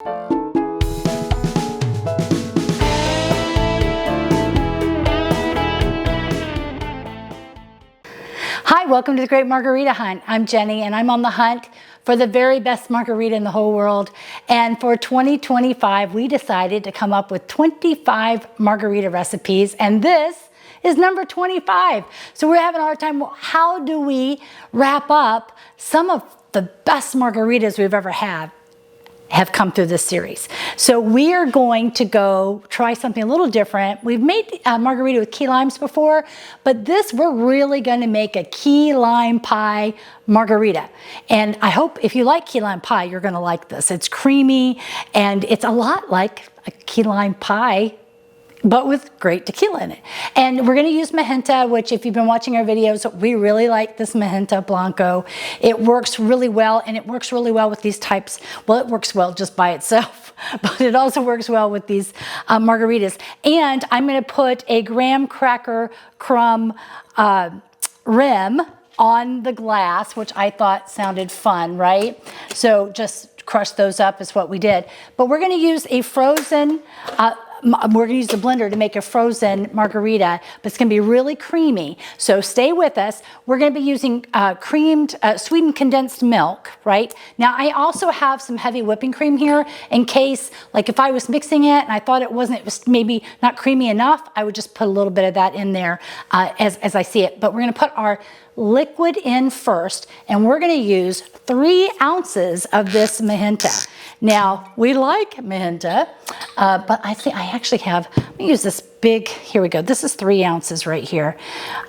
Hi, welcome to the Great Margarita Hunt. I'm Jenny and I'm on the hunt for the very best margarita in the whole world. And for 2025, we decided to come up with 25 margarita recipes, and this is number 25. So we're having a hard time. Well, how do we wrap up some of the best margaritas we've ever had have come through this series? So we are going to go try something a little different. We've made a margarita with key limes before, but this, we're really going to make a key lime pie margarita. And I hope if you like key lime pie, you're going to like this. It's creamy and it's a lot like a key lime pie, but with great tequila in it. And we're gonna use Mijenta, which if you've been watching our videos, we really like this Mijenta Blanco. It works really well, and it works really well with these types. Well, it works well just by itself, but it also works well with these margaritas. And I'm gonna put a graham cracker crumb rim on the glass, which I thought sounded fun, right? So just crush those up is what we did. But we're gonna use a frozen, we're gonna use the blender to make a frozen margarita, but it's gonna be really creamy. So stay with us. We're gonna be using sweetened condensed milk, right? Now I also have some heavy whipping cream here in case, like if I was mixing it and I thought it was maybe not creamy enough, I would just put a little bit of that in there as I see it. But we're gonna put our liquid in first, and we're gonna use 3 ounces of this Mijenta. Now, we like Mijenta, but I think I actually have, let me use this big, here we go. This is 3 ounces right here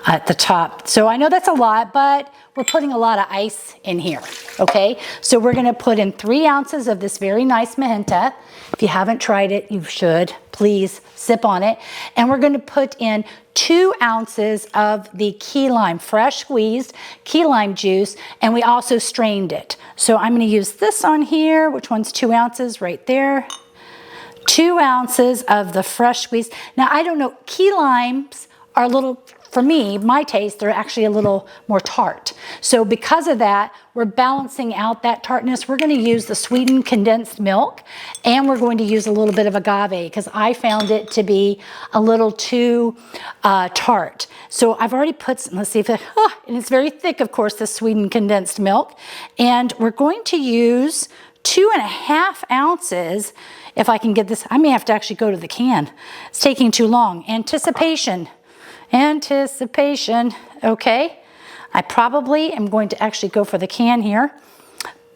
at the top. So I know that's a lot, but we're putting a lot of ice in here, okay? So we're gonna put in 3 ounces of this very nice Mijenta. If you haven't tried it, you should. Please sip on it. And we're gonna put in 2 ounces of the key lime, fresh squeezed key lime juice, and we also strained it. So I'm gonna use this on here, which one's 2 ounces right there. 2 ounces of the fresh squeezed. Now I don't know, key limes are a little, for me, my taste, they're actually a little more tart. So because of that, we're balancing out that tartness. We're gonna use the sweetened condensed milk, and we're going to use a little bit of agave because I found it to be a little too tart. So I've already put some, let's see if it, and it's very thick, of course, the sweetened condensed milk. And we're going to use 2.5 ounces, if I can get this, I may have to actually go to the can. It's taking too long. Anticipation, okay. I probably am going to actually go for the can here.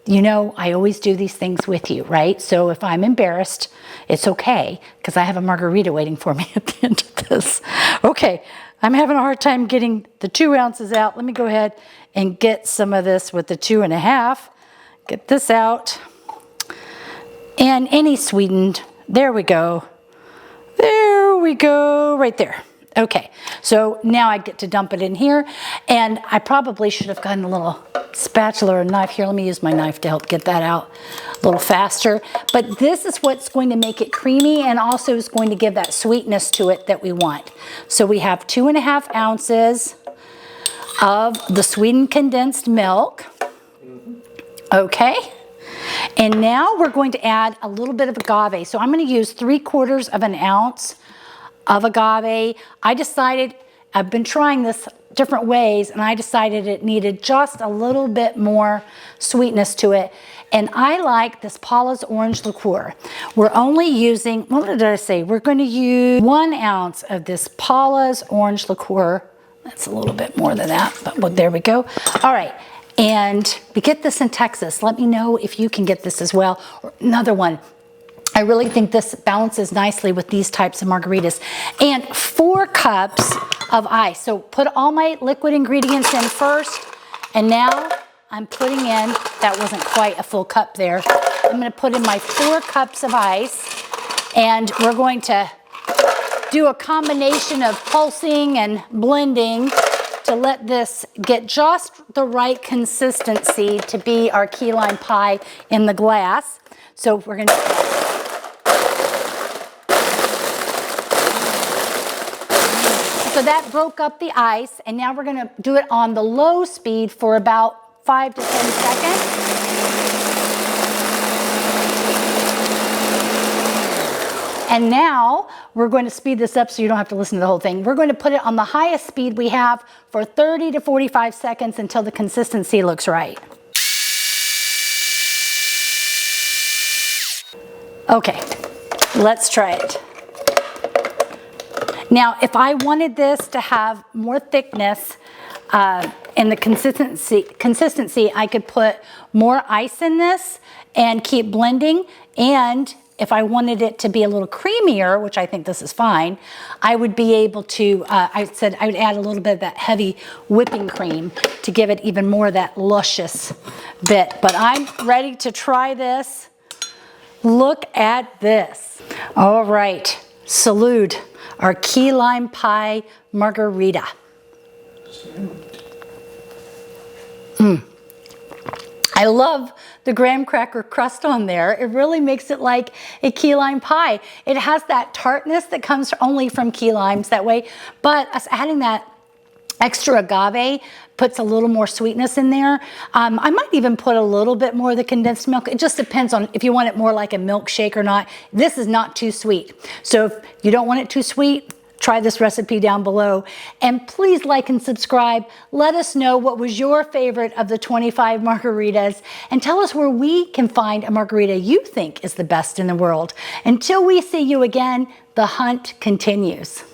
You know, I always do these things with you, right? So if I'm embarrassed, it's okay, because I have a margarita waiting for me at the end of this. Okay, I'm having a hard time getting the 2 ounces out. Let me go ahead and get some of this with the 2.5. Get this out. And any sweetened, there we go. There we go, right there. Okay, so now I get to dump it in here, and I probably should have gotten a little spatula or knife here. Let me use my knife to help get that out a little faster. But this is what's going to make it creamy and also is going to give that sweetness to it that we want. So we have 2.5 ounces of the sweetened condensed milk. Okay. And now we're going to add a little bit of agave. So I'm going to use 3/4 of an ounce of agave. I decided, I've been trying this different ways, and I decided it needed just a little bit more sweetness to it. And I like this Paula's orange liqueur. We're only using, what did I say? We're going to use 1 ounce of this Paula's orange liqueur. That's a little bit more than that, but well, there we go. All right. And we get this in Texas. Let me know if you can get this as well. Or another one. I really think this balances nicely with these types of margaritas. And 4 cups of ice. So put all my liquid ingredients in first, and now I'm putting in, that wasn't quite a full cup there. I'm gonna put in my 4 cups of ice, and we're going to do a combination of pulsing and blending to let this get just the right consistency to be our key lime pie in the glass. So we're gonna, so that broke up the ice, and now we're gonna do it on the low speed for about 5 to 10 seconds. And now we're going to speed this up so you don't have to listen to the whole thing. We're going to put it on the highest speed we have for 30 to 45 seconds until the consistency looks right. Okay, let's try it. Now, if I wanted this to have more thickness in the consistency, I could put more ice in this and keep blending. And if I wanted it to be a little creamier, which I think this is fine, I would be able to, I said I would add a little bit of that heavy whipping cream to give it even more of that luscious bit. But I'm ready to try this. Look at this. All right, salute our key lime pie margarita. I love the graham cracker crust on there. It really makes it like a key lime pie. It has that tartness that comes only from key limes that way, but us adding that extra agave puts a little more sweetness in there. I might even put a little bit more of the condensed milk. It just depends on if you want it more like a milkshake or not. This is not too sweet. So if you don't want it too sweet, try this recipe down below. And please like and subscribe. Let us know what was your favorite of the 25 margaritas and tell us where we can find a margarita you think is the best in the world. Until we see you again, the hunt continues.